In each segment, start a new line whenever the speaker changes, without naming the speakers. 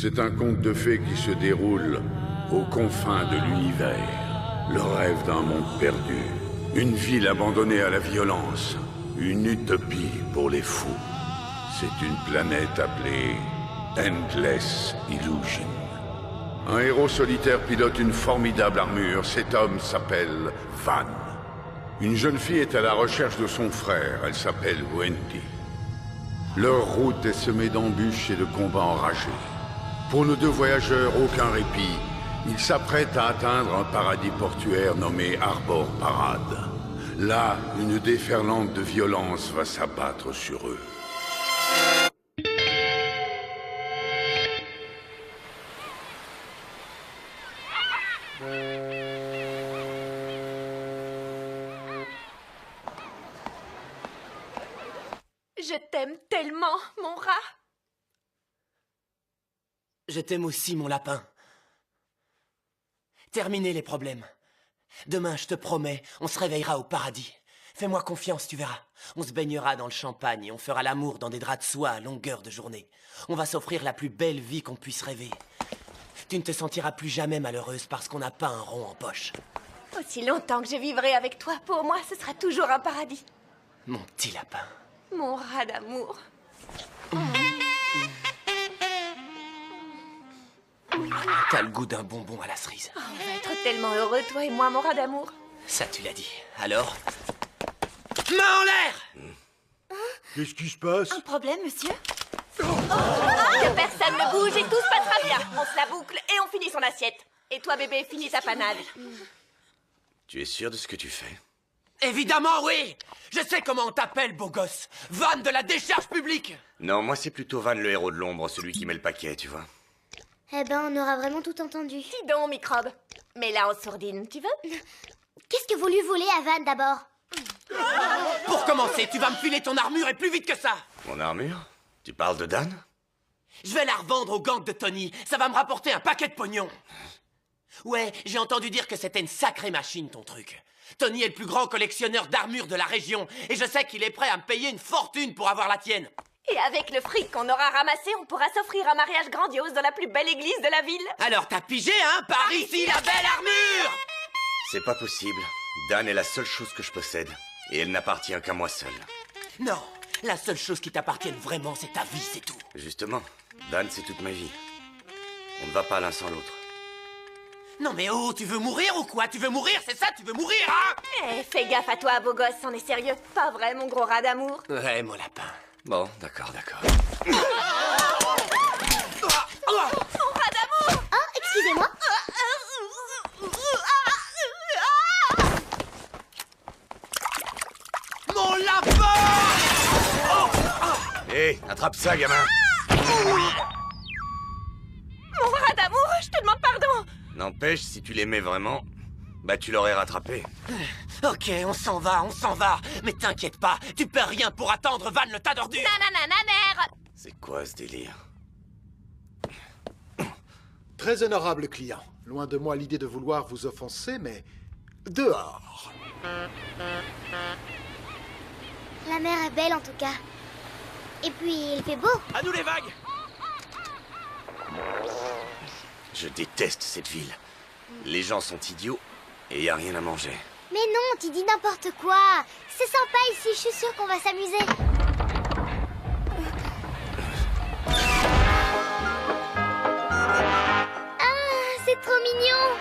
C'est un conte de fées qui se déroule aux confins de l'univers. Le rêve d'un monde perdu. Une ville abandonnée à la violence. Une utopie pour les fous. C'est une planète appelée Endless Illusion. Un héros solitaire pilote une formidable armure. Cet homme s'appelle Van. Une jeune fille est à la recherche de son frère. Elle s'appelle Wendy. Leur route est semée d'embûches et de combats enragés. Pour nos deux voyageurs, aucun répit. Ils s'apprêtent à atteindre un paradis portuaire nommé Harbor Parade. Là, une déferlante de violence va s'abattre sur eux.
Je t'aime tellement, mon rat.
Je t'aime aussi, mon lapin. Terminez les problèmes. Demain, je te promets, on se réveillera au paradis. Fais-moi confiance, tu verras. On se baignera dans le champagne et on fera l'amour dans des draps de soie à longueur de journée. On va s'offrir la plus belle vie qu'on puisse rêver. Tu ne te sentiras plus jamais malheureuse parce qu'on n'a pas un rond en poche.
Aussi longtemps que je vivrai avec toi, pour moi, ce sera toujours un paradis.
Mon petit lapin.
Mon rat d'amour.
T'as le goût d'un bonbon à la cerise.
Oh, on va être tellement heureux, toi et moi, mon rat d'amour.
Ça, tu l'as dit. Alors? Main en l'air!
Qu'est-ce qui se passe?
Un problème, monsieur? Que personne ne bouge et tout se passera bien. On se la boucle et on finit son assiette. Et toi, bébé, finis ta panade.
Tu es sûr de ce que tu fais?
Évidemment, oui! Je sais comment on t'appelle, beau gosse. Van de la décharge publique!
Non, moi c'est plutôt Van le héros de l'ombre, celui qui met le paquet, tu vois.
Eh ben, on aura vraiment tout entendu.
Dis donc, microbe. Mais là, en sourdine, tu veux?
Qu'est-ce que vous lui voulez à Van, d'abord?
Pour commencer, tu vas me filer ton armure et plus vite que ça!
Mon armure? Tu parles de Dan?
Je vais la revendre au gang de Tony. Ça va me rapporter un paquet de pognon. Ouais, j'ai entendu dire que c'était une sacrée machine, ton truc. Tony est le plus grand collectionneur d'armures de la région. Et je sais qu'il est prêt à me payer une fortune pour avoir la tienne.
Et avec le fric qu'on aura ramassé, on pourra s'offrir un mariage grandiose dans la plus belle église de la ville.
Alors t'as pigé, hein? Par ici, la belle armure!
C'est pas possible. Dan est la seule chose que je possède. Et elle n'appartient qu'à moi seul.
Non, la seule chose qui t'appartienne vraiment, c'est ta vie, c'est tout.
Justement, Dan c'est toute ma vie. On ne va pas l'un sans l'autre.
Non mais oh, tu veux mourir ou quoi? Tu veux mourir, c'est ça? Tu veux mourir, hein?
Eh, fais gaffe à toi, beau gosse, on est sérieux. Pas vrai, mon gros rat d'amour.
Ouais, mon lapin.
Bon, d'accord, d'accord.
Mon rat d'amour!
Oh, excusez-moi.
Mon lapin!
Hé, attrape ça, gamin!
Mon rat d'amour, je te demande pardon!
N'empêche, si tu l'aimais vraiment, bah tu l'aurais rattrapé.
Ok, on s'en va, on s'en va. Mais t'inquiète pas, tu perds rien pour attendre Van le tas d'ordures.
Nananananer!
C'est quoi ce délire?
Très honorable client. Loin de moi l'idée de vouloir vous offenser, mais... dehors.
La mer est belle, en tout cas. Et puis, il fait beau.
À nous les vagues!
Je déteste cette ville. Les gens sont idiots et y a rien à manger.
Mais non, tu dis n'importe quoi. C'est sympa ici, je suis sûre qu'on va s'amuser. Ah, c'est trop mignon.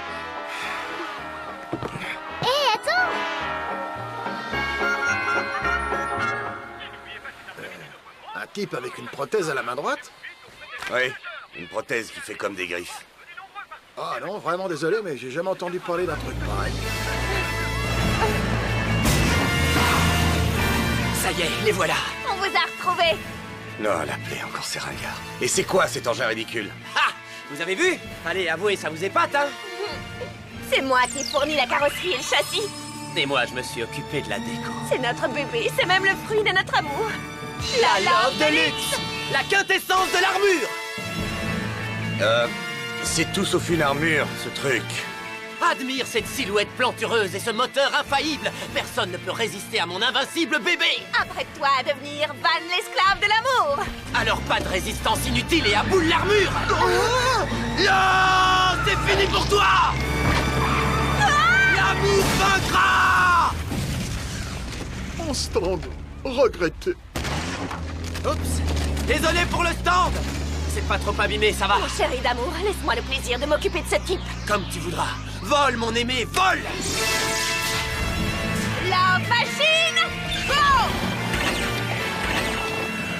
Hé, attends.
Un type avec une prothèse à la main droite?
Oui, une prothèse qui fait comme des griffes.
Ah non, vraiment désolé, mais j'ai jamais entendu parler d'un truc pareil.
Ça y est, les voilà.
On vous a retrouvés!
Non, la plaie, encore ces ringards. Et c'est quoi cet engin ridicule?
Ah! Vous avez vu? Allez, avouez, ça vous épate, hein?
C'est moi qui ai fourni la carrosserie et le châssis.
Et moi, je me suis occupé de la déco.
C'est notre bébé, c'est même le fruit de notre amour.
La love de luxe! La quintessence de l'armure!
C'est tout sauf une armure, ce truc.
Admire cette silhouette plantureuse et ce moteur infaillible. Personne ne peut résister à mon invincible bébé.
Apprête-toi à devenir Van l'esclave de l'amour.
Alors Pas de résistance inutile et à bout de l'armure. Non, c'est fini pour toi. L'amour vaincra.
Un stand regretté.
Oups. Désolé pour le stand. C'est pas trop abîmé, ça va.
Mon chéri d'amour, laisse-moi le plaisir de m'occuper de ce type.
Comme tu voudras. Vole, mon aimé, vole.
La machine! Go!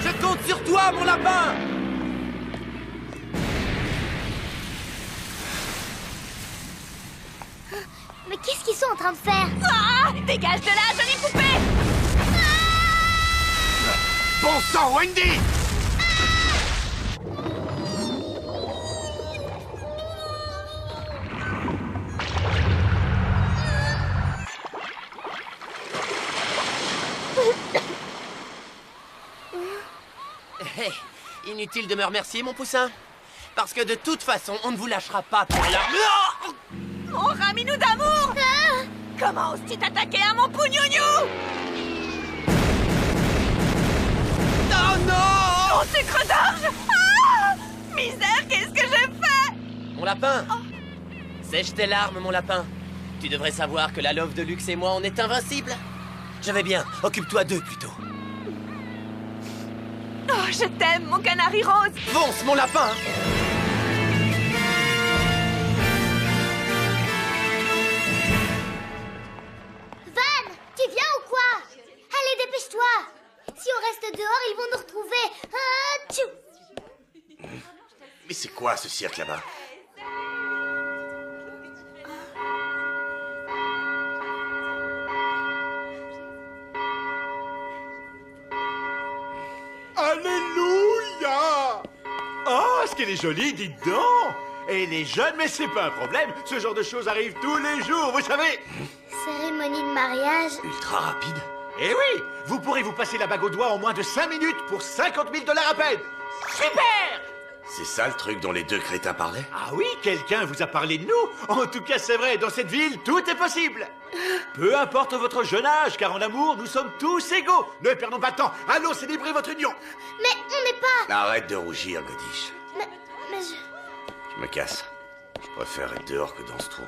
Je compte sur toi, mon lapin.
Mais qu'est-ce qu'ils sont en train de faire?
Ah! Dégage de là, jolie poupée!
Bon sang, Wendy!
Hé, inutile de me remercier, mon poussin. Parce que de toute façon, on ne vous lâchera pas pour l'armure.
Mon raminou d'amour! Comment oses-tu t'attaquer à mon pougnougnou?
Oh non!
Mon sucre d'orge! Ah! Misère, qu'est-ce que j'ai fait?
Mon lapin. Sèche tes larmes, mon lapin. Tu devrais savoir que la love de luxe et moi, on est invincibles. Je vais bien. Occupe-toi d'eux, plutôt.
Oh, je t'aime, mon canari rose!
Fonce, mon lapin.
Van, tu viens ou quoi? Allez, dépêche-toi. Si on reste dehors, ils vont nous retrouver. Ah, tchou.
Mais c'est quoi ce cirque là-bas?
Alléluia! Oh, ce qu'elle est jolie, dites donc! Et elle est jeune, mais c'est pas un problème. Ce genre de choses arrive tous les jours, vous savez.
Cérémonie de mariage.
Ultra rapide.
Eh oui, vous pourrez vous passer la bague au doigt en moins de 5 minutes pour 50 000 $ à peine. Super!
C'est ça le truc dont les deux crétins parlaient?
Ah oui, quelqu'un vous a parlé de nous. En tout cas, c'est vrai, dans cette ville, tout est possible. Peu importe votre jeune âge, car en amour, nous sommes tous égaux. Ne perdons pas de temps. Allons célébrer votre union.
Mais on n'est pas...
Arrête de rougir, Godiche.
Mais je...
Je me casse. Je préfère être dehors que dans ce trou.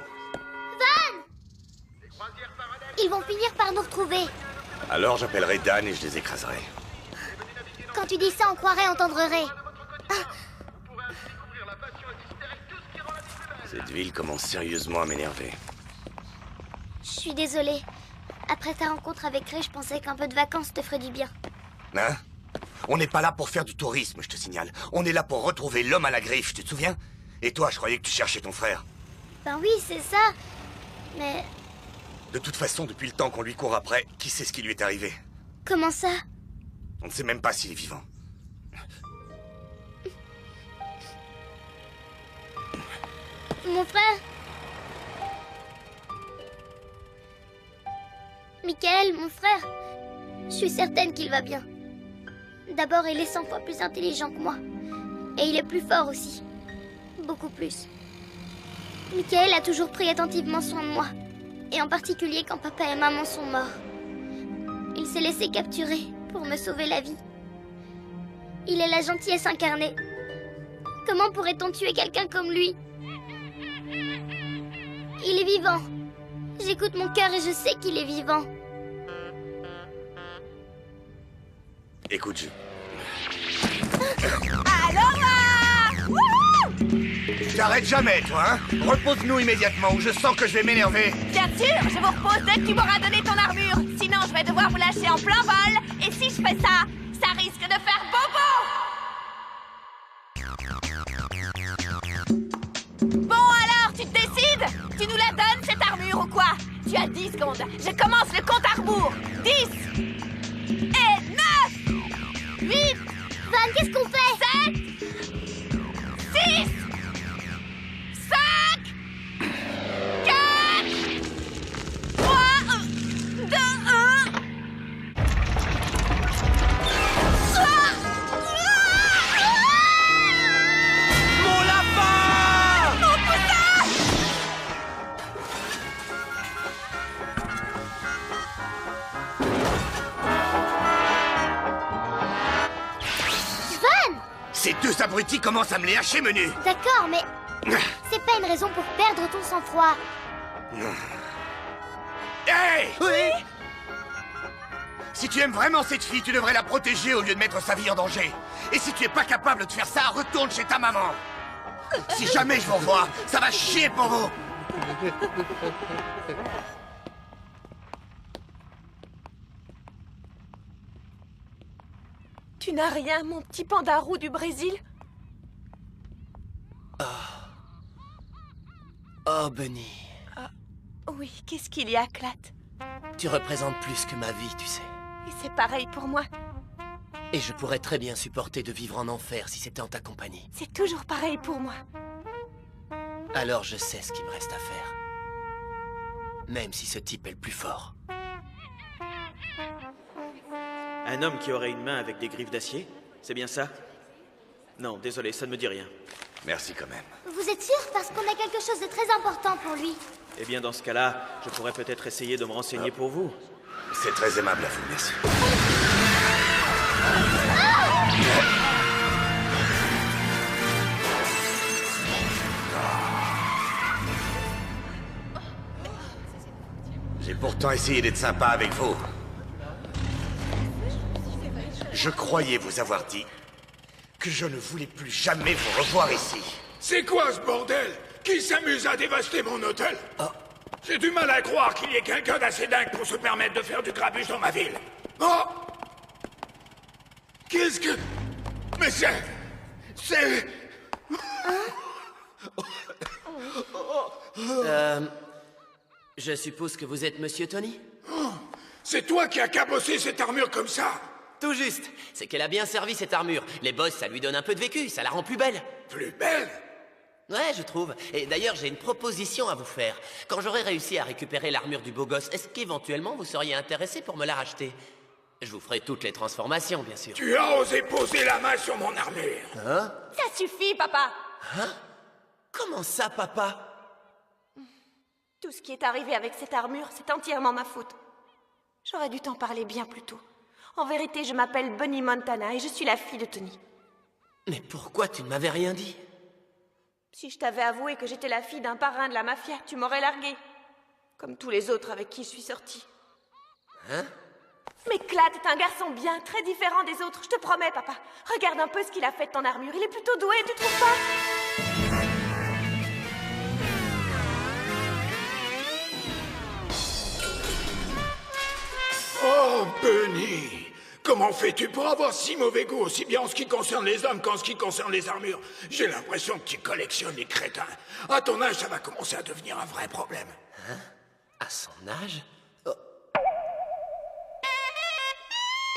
Ils vont finir par nous retrouver.
Alors j'appellerai Dan et je les écraserai.
Quand tu dis ça, on croirait entendre Ray.
Cette ville commence sérieusement à m'énerver.
Je suis désolée. Après ta rencontre avec Ray, je pensais qu'un peu de vacances te ferait du bien.
Hein? On n'est pas là pour faire du tourisme, je te signale. On est là pour retrouver l'homme à la griffe, tu te souviens? Et toi, je croyais que tu cherchais ton frère.
Ben oui, c'est ça. Mais
De toute façon, depuis le temps qu'on lui court après, qui sait ce qui lui est arrivé?
comment ça?
On ne sait même pas s'il est vivant.
Mon frère? Michael, mon frère, je suis certaine qu'il va bien. D'abord, il est 100 fois plus intelligent que moi. Et il est plus fort aussi. Beaucoup plus. Michael a toujours pris attentivement soin de moi. Et en particulier quand papa et maman sont morts. Il s'est laissé capturer pour me sauver la vie. Il est la gentillesse incarnée. Comment pourrait-on tuer quelqu'un comme lui? Il est vivant. J'écoute mon cœur et je sais qu'il est vivant.
Écoute, je...
Alors là! Wouhou!
Tu t'arrêtes jamais, toi, hein? Repose-nous immédiatement ou je sens que je vais m'énerver.
Bien sûr, je vous repose dès que tu m'auras donné ton armure. Sinon, je vais devoir vous lâcher en plein vol. Et si je fais ça, ça risque de faire bobo! Bon alors, tu te décides? Tu nous la donnes, cette armure, ou quoi? Tu as 10 secondes. Je commence le compte à rebours. 10 et 9 8
Van, qu'est-ce qu'on fait?
7 6 5 4 3 2 1
Mon lapin!
Mon poussin!
Van!
Ces deux abrutis commencent à me les hacher, menu.
D'accord, mais c'est pas une raison pour perdre ton sang-froid.
Hey!
Oui.
Si tu aimes vraiment cette fille, tu devrais la protéger au lieu de mettre sa vie en danger. Et si tu es pas capable de faire ça, retourne chez ta maman. Si jamais je vous revois, ça va chier pour vous.
Tu n'as rien, mon petit panda roux du Brésil?
Oh, Bunny.
Oui, qu'est-ce qu'il y a, Clat?
Tu représentes plus que ma vie, tu sais.
Et c'est pareil pour moi.
Et je pourrais très bien supporter de vivre en enfer si c'était en ta compagnie.
C'est toujours pareil pour moi.
Alors je sais ce qu'il me reste à faire. Même si ce type est le plus fort.
Un homme qui aurait une main avec des griffes d'acier? C'est bien ça? Non, désolé, ça ne me dit rien.
Merci quand même.
Vous êtes sûr? Parce qu'on a quelque chose de très important pour lui.
Eh bien, dans ce cas-là, je pourrais peut-être essayer de me renseigner pour vous.
C'est très aimable à vous, merci. J'ai pourtant essayé d'être sympa avec vous. Je croyais vous avoir dit que je ne voulais plus jamais vous revoir ici.
C'est quoi ce bordel? Qui s'amuse à dévaster mon hôtel? J'ai du mal à croire qu'il y ait quelqu'un d'assez dingue pour se permettre de faire du grabuge dans ma ville. Oh! Qu'est-ce que... Mais c'est...
Je suppose que vous êtes Monsieur Tony?
C'est toi qui as cabossé cette armure comme ça?
Tout juste. C'est qu'elle a bien servi, cette armure. Les boss, ça lui donne un peu de vécu, ça la rend plus belle.
Plus belle?
Ouais, je trouve. Et d'ailleurs, j'ai une proposition à vous faire. Quand j'aurai réussi à récupérer l'armure du beau gosse, est-ce qu'éventuellement vous seriez intéressé pour me la racheter? Je vous ferai toutes les transformations, bien sûr.
Tu as osé poser la main sur mon armure.
Hein?
Ça suffit, papa!
Hein? Comment ça, papa?
Tout ce qui est arrivé avec cette armure, c'est entièrement ma faute. J'aurais dû t'en parler bien plus tôt. En vérité, je m'appelle Bunny Montana et je suis la fille de Tony.
Mais pourquoi tu ne m'avais rien dit?
Si je t'avais avoué que j'étais la fille d'un parrain de la mafia, tu m'aurais larguée. Comme tous les autres avec qui je suis sortie.
Hein?
Mais Clat est un garçon bien, très différent des autres, je te promets, papa. Regarde un peu ce qu'il a fait de ton armure, il est plutôt doué, tu trouves pas?
Oh, Bunny! Comment fais-tu pour avoir si mauvais goût, aussi bien en ce qui concerne les hommes qu'en ce qui concerne les armures? J'ai l'impression que tu collectionnes les crétins. À ton âge, ça va commencer à devenir un vrai problème.
Hein? À son âge?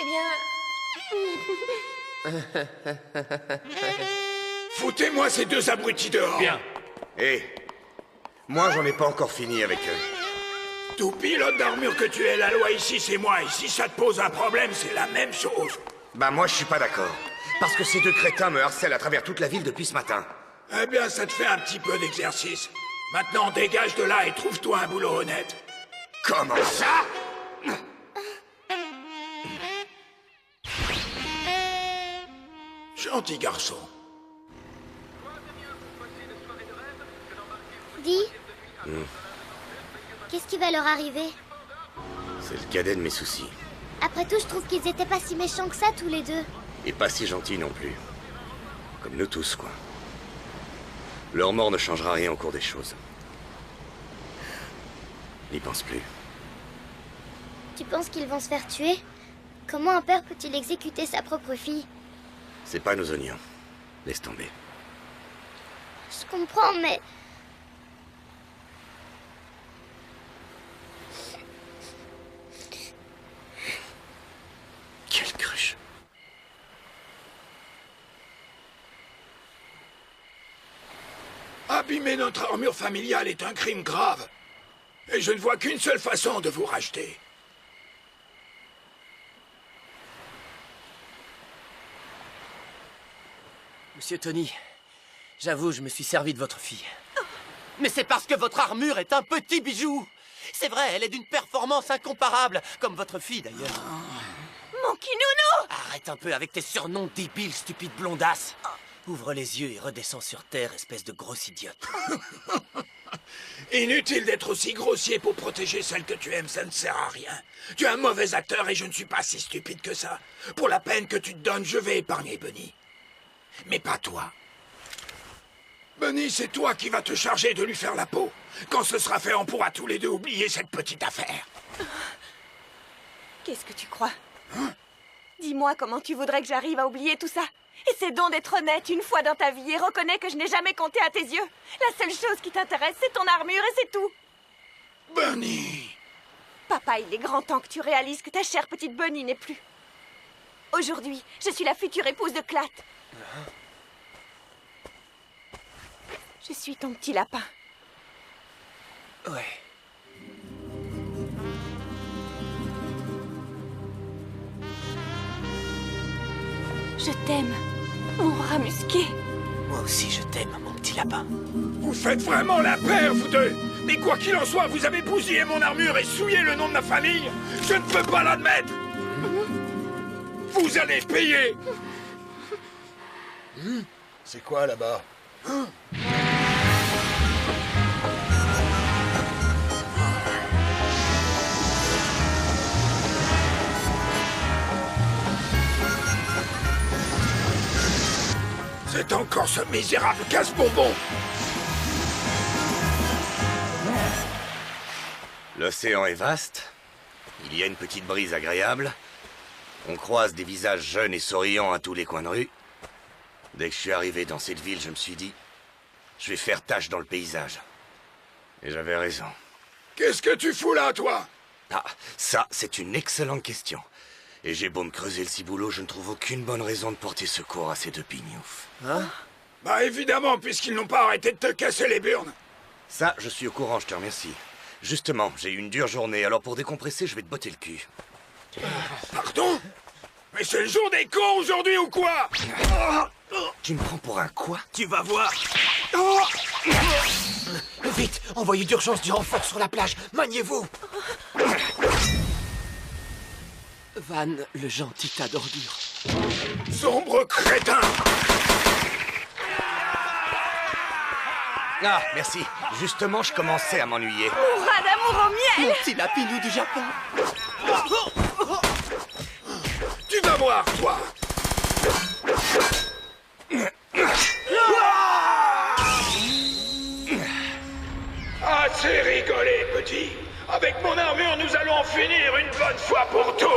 Eh bien...
Foutez-moi ces deux abrutis dehors!
Bien.
Hé, moi j'en ai pas encore fini avec eux.
Tout pilote d'armure que tu es, la loi ici, c'est moi. Et si ça te pose un problème, c'est la même chose.
Bah moi je suis pas d'accord. Parce que ces deux crétins me harcèlent à travers toute la ville depuis ce matin.
Eh bien, ça te fait un petit peu d'exercice. Maintenant, dégage de là et trouve-toi un boulot honnête.
Comment ça?
Gentil garçon.
Dis. Qu'est-ce qui va leur arriver?
C'est le cadet de mes soucis.
Après tout, je trouve qu'ils étaient pas si méchants que ça, tous les deux.
Et pas si gentils non plus. Comme nous tous, quoi. Leur mort ne changera rien au cours des choses. N'y pense plus.
Tu penses qu'ils vont se faire tuer? Comment un père peut-il exécuter sa propre fille?
C'est pas nos oignons. Laisse tomber.
Je comprends, mais...
Quelle cruche.
Abîmer notre armure familiale est un crime grave. Et je ne vois qu'une seule façon de vous racheter.
Monsieur Tony, j'avoue, je me suis servi de votre fille. Mais c'est parce que votre armure est un petit bijou. C'est vrai, elle est d'une performance incomparable, comme votre fille d'ailleurs.
Mon Funky Nounou!
Arrête un peu avec tes surnoms débiles, stupide blondasse. Ouvre les yeux et redescends sur Terre, espèce de grosse idiote.
Inutile d'être aussi grossier pour protéger celle que tu aimes, ça ne sert à rien. Tu es un mauvais acteur et je ne suis pas si stupide que ça. Pour la peine que tu te donnes, je vais épargner Bunny. Mais pas toi. Bunny, c'est toi qui vas te charger de lui faire la peau. Quand ce sera fait, on pourra tous les deux oublier cette petite affaire.
Qu'est-ce que tu crois? Dis-moi comment tu voudrais que j'arrive à oublier tout ça. Essaie donc d'être honnête une fois dans ta vie et reconnais que je n'ai jamais compté à tes yeux. La seule chose qui t'intéresse, c'est ton armure et c'est tout.
Bunny!
Papa, il est grand temps que tu réalises que ta chère petite Bunny n'est plus. Aujourd'hui, je suis la future épouse de Clat. Je suis ton petit lapin.
Ouais.
Je t'aime, mon rat musqué.
Moi aussi, je t'aime, mon petit lapin.
Vous faites vraiment la paire, vous deux! Mais quoi qu'il en soit, vous avez bousillé mon armure et souillé le nom de ma famille! Je ne peux pas l'admettre! Vous allez payer!
C'est quoi là-bas?
C'est encore ce misérable casse-bonbon!
L'océan est vaste. Il y a une petite brise agréable. On croise des visages jeunes et souriants à tous les coins de rue. Dès que je suis arrivé dans cette ville, je me suis dit... Je vais faire tache dans le paysage. Et j'avais raison.
Qu'est-ce que tu fous là, toi?
Ah, ça, c'est une excellente question. Et j'ai beau me creuser le ciboulot, je ne trouve aucune bonne raison de porter secours à ces deux pignoufs.
Hein?
Bah évidemment, puisqu'ils n'ont pas arrêté de te casser les burnes.
Ça, je suis au courant, je te remercie. Justement, j'ai eu une dure journée, alors pour décompresser, je vais te botter le cul.
Pardon? Mais c'est le jour des cons aujourd'hui ou quoi?
Tu me prends pour un quoi?
Tu vas voir.
Vite, envoyez d'urgence du renfort sur la plage. Maniez-vous. Van, le gentil tas d'ordures.
Sombre crétin!
Ah, merci. Justement, je commençais à m'ennuyer.
Mon rat d'amour au miel!
Mon petit lapinou du Japon.
Tu vas voir, toi! Assez rigolé, petit. Avec mon armure, nous allons en finir une bonne fois pour toutes.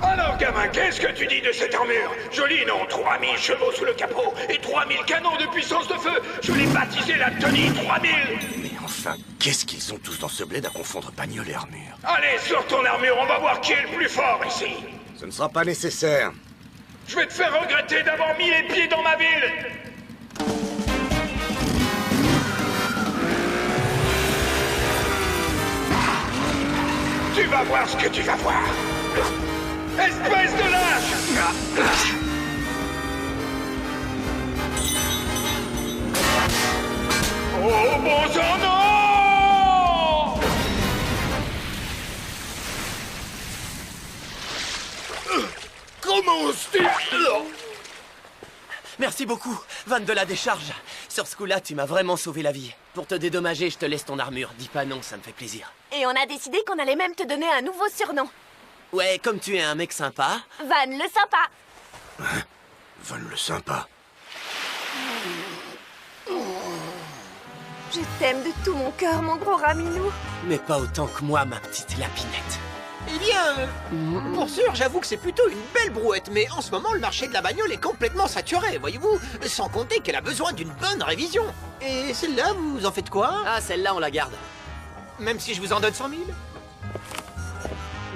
Alors, gamin, qu'est-ce que tu dis de cette armure? Jolie, non? 3000 chevaux sous le capot et 3000 canons de puissance de feu. Je l'ai baptisé la Tony 3000.
Mais enfin, qu'est-ce qu'ils ont tous dans ce bled à confondre bagnole et armure?
Allez, sors ton armure, on va voir qui est le plus fort ici.
Ce ne sera pas nécessaire.
Je vais te faire regretter d'avoir mis les pieds dans ma ville. Tu vas voir ce que tu vas voir. Espèce de lâche! Oh bon sang, non! Comment oses-tu?
Merci beaucoup, Van de la décharge. Sur ce coup-là, tu m'as vraiment sauvé la vie. Pour te dédommager, je te laisse ton armure. Dis pas non, ça me fait plaisir.
Et on a décidé qu'on allait même te donner un nouveau surnom.
Ouais, comme tu es un mec sympa.
Van le sympa.
Van le sympa.
Je t'aime de tout mon cœur, mon gros raminou.
Mais pas autant que moi, ma petite lapinette.
Eh bien, pour sûr, j'avoue que c'est plutôt une belle brouette, mais en ce moment, le marché de la bagnole est complètement saturé, voyez-vous, sans compter qu'elle a besoin d'une bonne révision. Et celle-là, vous en faites quoi?
Ah, celle-là, on la garde.
Même si je vous en donne 100 000?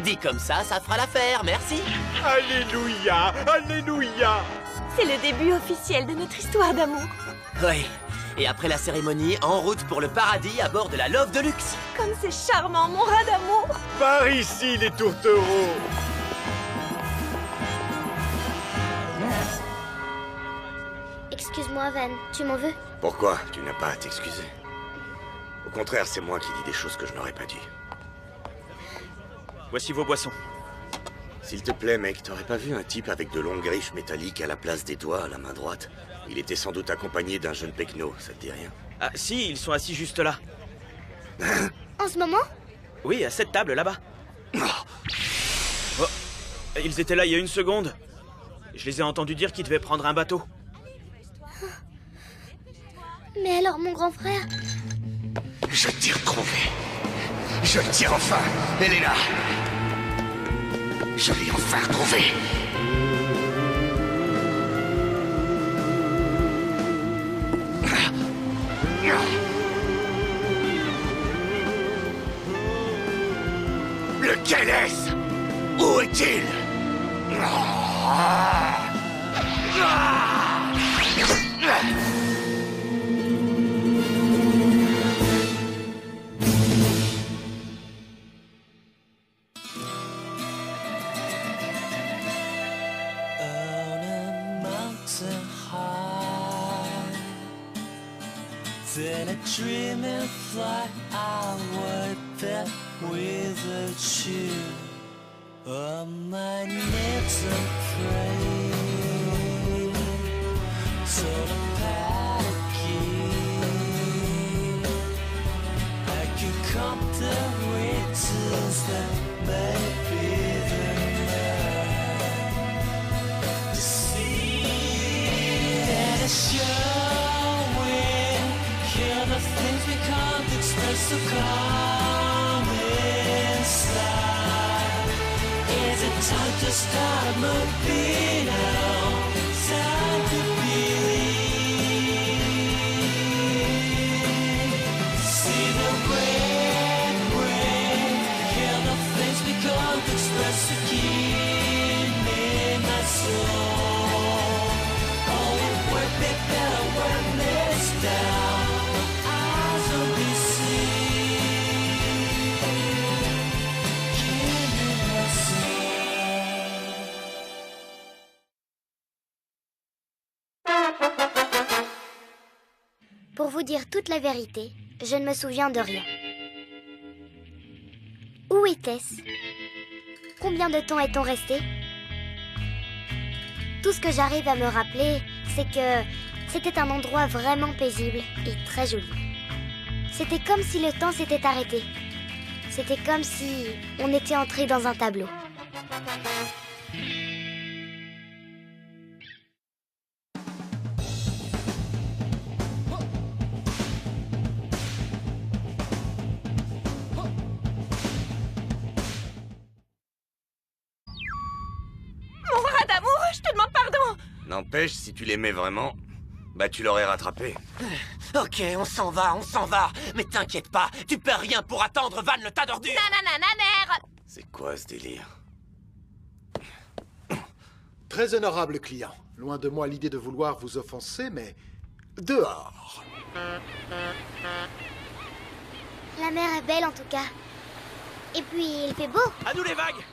Dit comme ça fera l'affaire, merci.
Alléluia! Alléluia!
C'est le début officiel de notre histoire d'amour.
Oui. Et après la cérémonie, en route pour le paradis à bord de la Love de luxe.
Comme c'est charmant, mon rat d'amour.
Par ici, les tourtereaux!
Excuse-moi. Excuse-moi, Van. Tu m'en veux?
Pourquoi? Tu n'as pas à t'excuser. Au contraire, c'est moi qui dis des choses que je n'aurais pas dit.
Voici vos boissons.
S'il te plaît, mec, t'aurais pas vu un type avec de longues griffes métalliques à la place des doigts à la main droite? Il était sans doute accompagné d'un jeune pecno, ça te dit rien?
Ah, si, ils sont assis juste là.
En ce moment?
Oui, à cette table, là-bas. Oh, ils étaient là il y a une seconde. Je les ai entendus dire qu'ils devaient prendre un bateau.
Mais alors, mon grand frère?
Je t'ai retrouvé. Je le tire enfin. Elle est là. Je l'ai enfin retrouvée. Lequel est-ce? Où est-il?
Then a dream and fly outward there with you on my lips and pray to the paradise. I could come the reasons that may be the night to see that it's you. The things we can't express so calm inside. Is it time to start a movie now? Time to believe. See the red rain. Hear the things we can't express so keen in my soul. Oh, it would be better when it's down.
Pour vous dire toute la vérité, je ne me souviens de rien. Où était-ce? Combien de temps est-on resté? Tout ce que j'arrive à me rappeler, c'est que c'était un endroit vraiment paisible et très joli. C'était comme si le temps s'était arrêté. C'était comme si on était entré dans un tableau.
N'empêche, si tu l'aimais vraiment, bah tu l'aurais rattrapé.
Ok, on s'en va. Mais t'inquiète pas, tu perds rien pour attendre Van le tas d'ordures.
Nananananer.
C'est quoi ce délire?
Très honorable client. Loin de moi l'idée de vouloir vous offenser, mais dehors.
La mer est belle en tout cas. Et puis il fait beau.
À nous les vagues!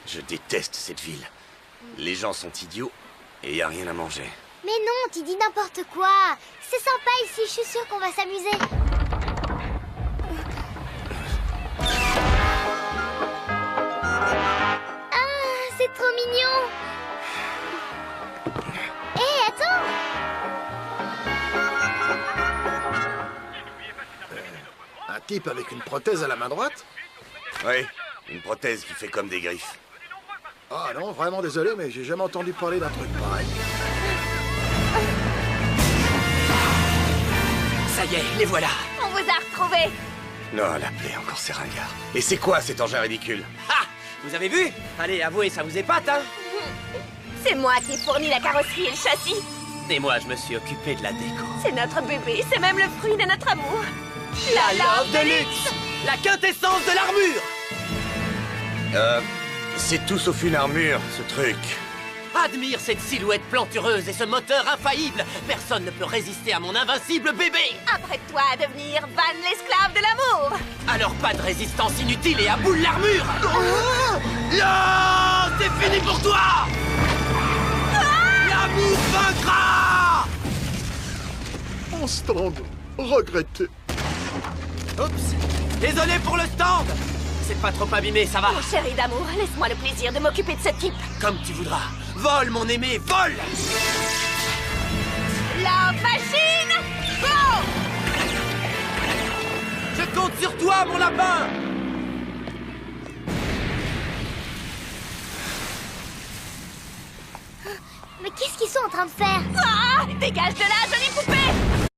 Je déteste cette ville. Les gens sont idiots et y a rien à manger.
Mais non, tu dis n'importe quoi. C'est sympa ici, je suis sûre qu'on va s'amuser. Ah, c'est trop mignon. Hé, attends.
Un type avec une prothèse à la main droite?
Oui, une prothèse qui fait comme des griffes.
Ah non, vraiment désolé, mais j'ai jamais entendu parler d'un truc pareil.
Ça y est, les voilà.
On vous a retrouvés.
Non, l'appelez encore ces ringards. Et c'est quoi cet engin ridicule?
Ah, vous avez vu? Allez, avouez, ça vous épate, hein?
C'est moi qui ai fourni la carrosserie et le châssis.
Et moi, je me suis occupé de la déco.
C'est notre bébé, c'est même le fruit de notre amour.
La love de luxe, la quintessence de l'armure.
C'est tout sauf une armure, ce truc.
Admire cette silhouette plantureuse et ce moteur infaillible. Personne ne peut résister à mon invincible bébé.
Apprête-toi à devenir Van l'esclave de l'amour.
Alors pas de résistance inutile et à bout de l'armure. Non, c'est fini pour toi.
La vie vaincra!
En stand, regretté.
Oups! Désolé pour le stand! C'est pas trop abîmé, ça va?
Mon chéri d'amour, laisse-moi le plaisir de m'occuper de ce type.
Comme tu voudras. Vole, mon aimé, vole!
La machine! Go!
Je compte sur toi, mon lapin!
Mais qu'est-ce qu'ils sont en train de faire?
Ah! Dégage de là, jolie poupée!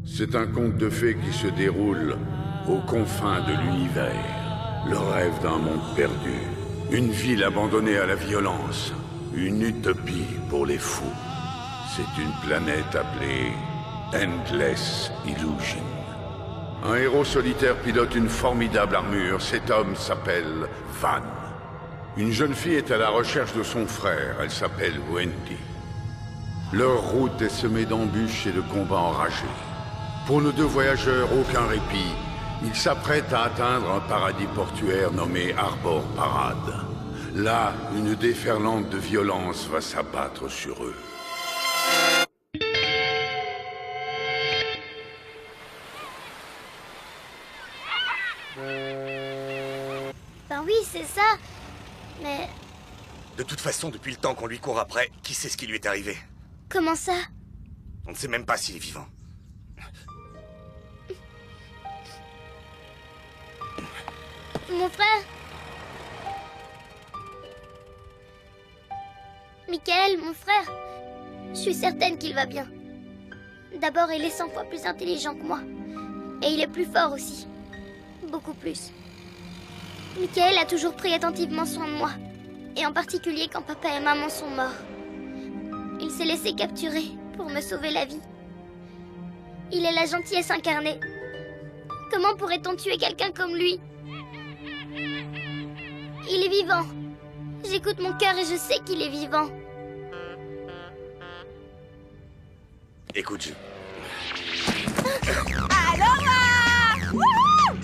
C'est un conte de fées qui se déroule aux confins de l'univers. Le rêve d'un monde perdu. Une ville abandonnée à la violence. Une utopie pour les fous. C'est une planète appelée Endless Illusion. Un héros solitaire pilote une formidable armure. Cet homme s'appelle Van. Une jeune fille est à la recherche de son frère. Elle s'appelle Wendy. Leur route est semée d'embûches et de combats enragés. Pour nos deux voyageurs, aucun répit. Ils s'apprêtent à atteindre un paradis portuaire nommé Harbor Parade. Là, une déferlante de violence va s'abattre sur eux.
Ben oui, c'est ça. Mais
De toute façon, depuis le temps qu'on lui court après, qui sait ce qui lui est arrivé?
comment ça?
On ne sait même pas s'il est vivant.
Mon frère? Michael, mon frère, je suis certaine qu'il va bien. D'abord, il est 100 fois plus intelligent que moi. Et il est plus fort aussi. Beaucoup plus. Michael a toujours pris attentivement soin de moi. Et en particulier quand papa et maman sont morts. Il s'est laissé capturer pour me sauver la vie. Il est la gentillesse incarnée. Comment pourrait-on tuer quelqu'un comme lui? Il est vivant. J'écoute mon cœur et je sais qu'il est vivant.
Écoute, je...
Alors là! Wouhou!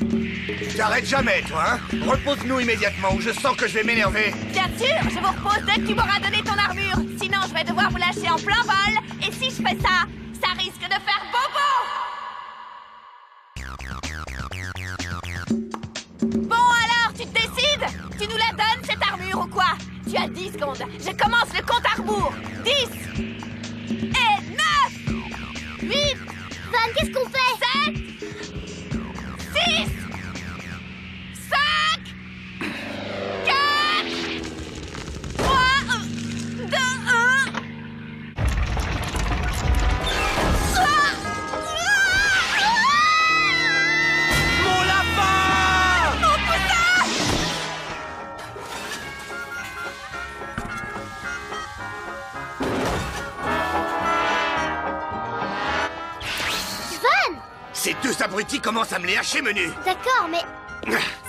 Tu t'arrêtes jamais, toi, hein? Repose-nous immédiatement ou je sens que je vais m'énerver.
Bien sûr, je vous repose dès que tu m'auras donné ton armure. Sinon, je vais devoir vous lâcher en plein vol. Et si je fais ça, ça risque de faire bobo! Bon alors, tu te décides? Tu nous la donnes, cette armure, ou quoi? Tu as 10 secondes. Je commence le compte à rebours. 10 et 9 8
Van, qu'est-ce qu'on fait?
7 6 5 4 3 2 1
Mon lapin!
Mon poussin!
Van!
Ces deux abrutis commencent à me les hacher, menu.
D'accord, mais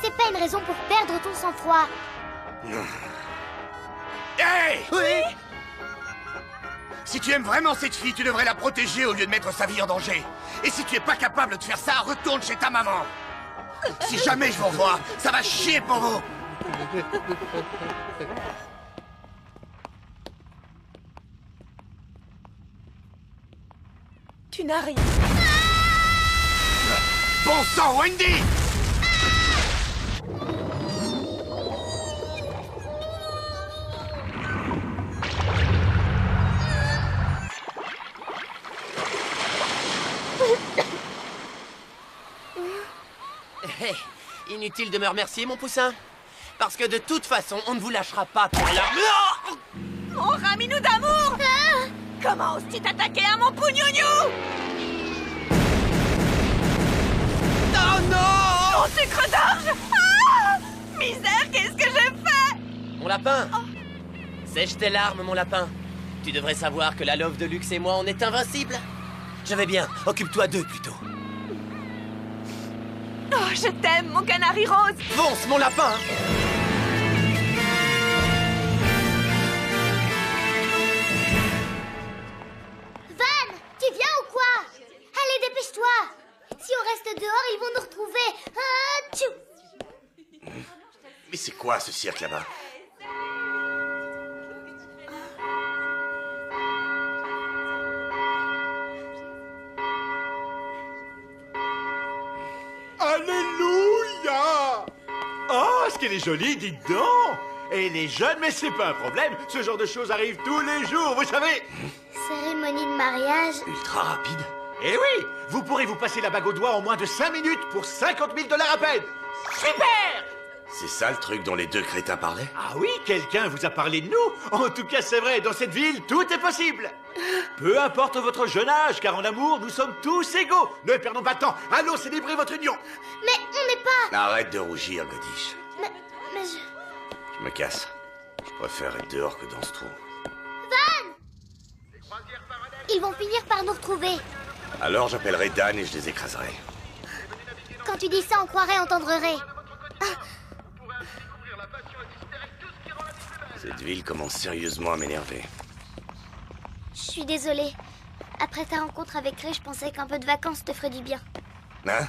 c'est pas une raison pour perdre ton sang-froid.
Hey!
Oui.
Si tu aimes vraiment cette fille, tu devrais la protéger au lieu de mettre sa vie en danger. Et si tu es pas capable de faire ça, retourne chez ta maman. Si jamais je vous revois, ça va chier pour vous.
Tu n'as rien.
Bon sang, Wendy!
Hé, inutile de me remercier, mon poussin. Parce que de toute façon, on ne vous lâchera pas pour l'armure.
Mon raminou d'amour. Comment oses-tu t'attaquer à mon pougnougnou?
Oh non!
Mon sucre d'orge. Ah! Misère, qu'est-ce que j'ai fait?
Mon lapin. Sèche tes larmes, mon lapin. Tu devrais savoir que la love de luxe et moi, on est invincibles. Je vais bien. Occupe-toi d'eux, plutôt.
Oh, je t'aime, mon canari rose.
Fonce, mon lapin.
Van, tu viens ou quoi? Allez, dépêche-toi. Si on reste dehors, ils vont nous retrouver. Ah, tchou.
Mais c'est quoi ce cirque là-bas?
Alléluia! Oh, ce qu'elle est jolie, dites donc! Et elle est jeune, mais c'est pas un problème. Ce genre de choses arrive tous les jours, vous savez.
Cérémonie de mariage.
Ultra rapide.
Eh oui, vous pourrez vous passer la bague au doigt en moins de 5 minutes pour 50 000 $ à peine.
Super!
C'est ça le truc dont les deux crétins parlaient?
Ah oui, quelqu'un vous a parlé de nous. En tout cas, c'est vrai, dans cette ville, tout est possible. Peu importe votre jeune âge, car en amour, nous sommes tous égaux. Ne perdons pas de temps. Allons célébrer votre union.
Mais on n'est pas...
Arrête de rougir, Godiche.
Mais je...
Je me casse. Je préfère être dehors que dans ce trou.
Van! Ils vont finir par nous retrouver.
Alors j'appellerai Dan et je les écraserai.
Quand tu dis ça, on croirait entendre Ray.
Cette ville commence sérieusement à m'énerver.
Je suis désolée. Après ta rencontre avec Ray, je pensais qu'un peu de vacances te ferait du bien.
Hein?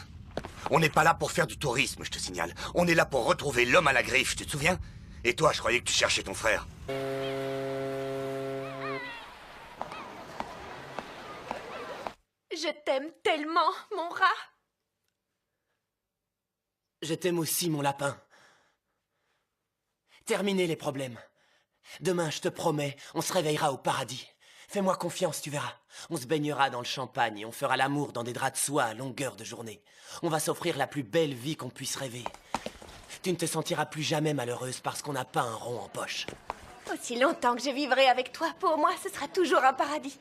On n'est pas là pour faire du tourisme, je te signale. On est là pour retrouver l'homme à la griffe, tu te souviens? Et toi, je croyais que tu cherchais ton frère.
Je t'aime tellement, mon rat.
Je t'aime aussi, mon lapin. Terminez les problèmes. Demain, je te promets, on se réveillera au paradis. Fais-moi confiance, tu verras. On se baignera dans le champagne et on fera l'amour dans des draps de soie à longueur de journée. On va s'offrir la plus belle vie qu'on puisse rêver. Tu ne te sentiras plus jamais malheureuse parce qu'on n'a pas un rond en poche.
Aussi longtemps que je vivrai avec toi, pour moi, ce sera toujours un paradis.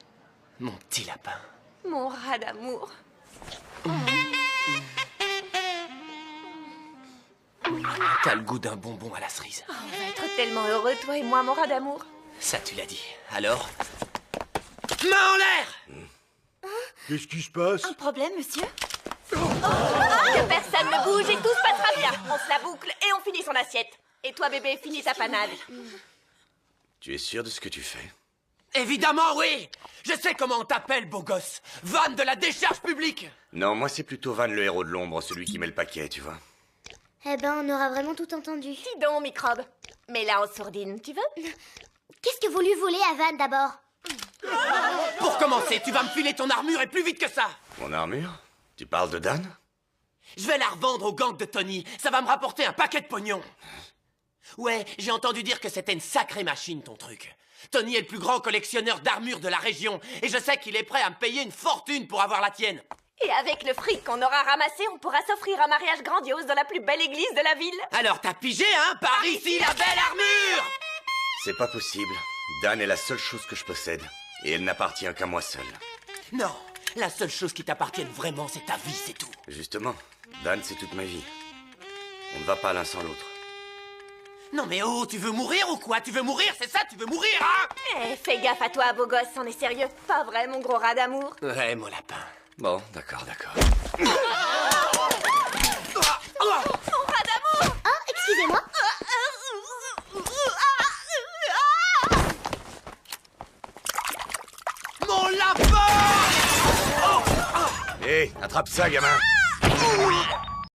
Mon petit lapin.
Mon rat d'amour.
T'as le goût d'un bonbon à la cerise.
Oh, on va être tellement heureux, toi et moi, mon rat d'amour.
Ça, tu l'as dit. Alors? Main en l'air!
Qu'est-ce qui se passe?
Un problème, monsieur? Que personne ne bouge et tout se passera bien. On se la boucle et on finit son assiette. Et toi, bébé, finis ta panade.
Tu es sûr de ce que tu fais?
Évidemment, oui! Je sais comment on t'appelle, beau gosse. Van de la décharge publique!
Non, moi c'est plutôt Van le héros de l'ombre, celui qui met le paquet, tu vois.
Eh ben, on aura vraiment tout entendu.
Dis donc, microbe. Mais là, en sourdine, tu veux?
Qu'est-ce que vous lui voulez à Van, d'abord?
Pour commencer, tu vas me filer ton armure et plus vite que ça!
Mon armure? Tu parles de Dan?
Je vais la revendre au gang de Tony. Ça va me rapporter un paquet de pognon. Ouais, j'ai entendu dire que c'était une sacrée machine, ton truc. Tony est le plus grand collectionneur d'armures de la région. Et je sais qu'il est prêt à me payer une fortune pour avoir la tienne.
Et avec le fric qu'on aura ramassé, on pourra s'offrir un mariage grandiose dans la plus belle église de la ville.
Alors t'as pigé, hein? Par ici, la belle armure!
C'est pas possible. Dan est la seule chose que je possède. Et elle n'appartient qu'à moi seul.
Non, la seule chose qui t'appartienne vraiment, c'est ta vie, c'est tout.
Justement, Dan, c'est toute ma vie. On ne va pas l'un sans l'autre.
Non mais oh, tu veux mourir ou quoi? Tu veux mourir, c'est ça? Tu veux mourir, hein?
Eh, fais gaffe à toi, beau gosse, on est sérieux. Pas vrai, mon gros rat d'amour.
Ouais, mon lapin.
Bon, d'accord, d'accord.
Mon rat d'amour!
Oh, excusez-moi.
Allez, attrape ça, gamin.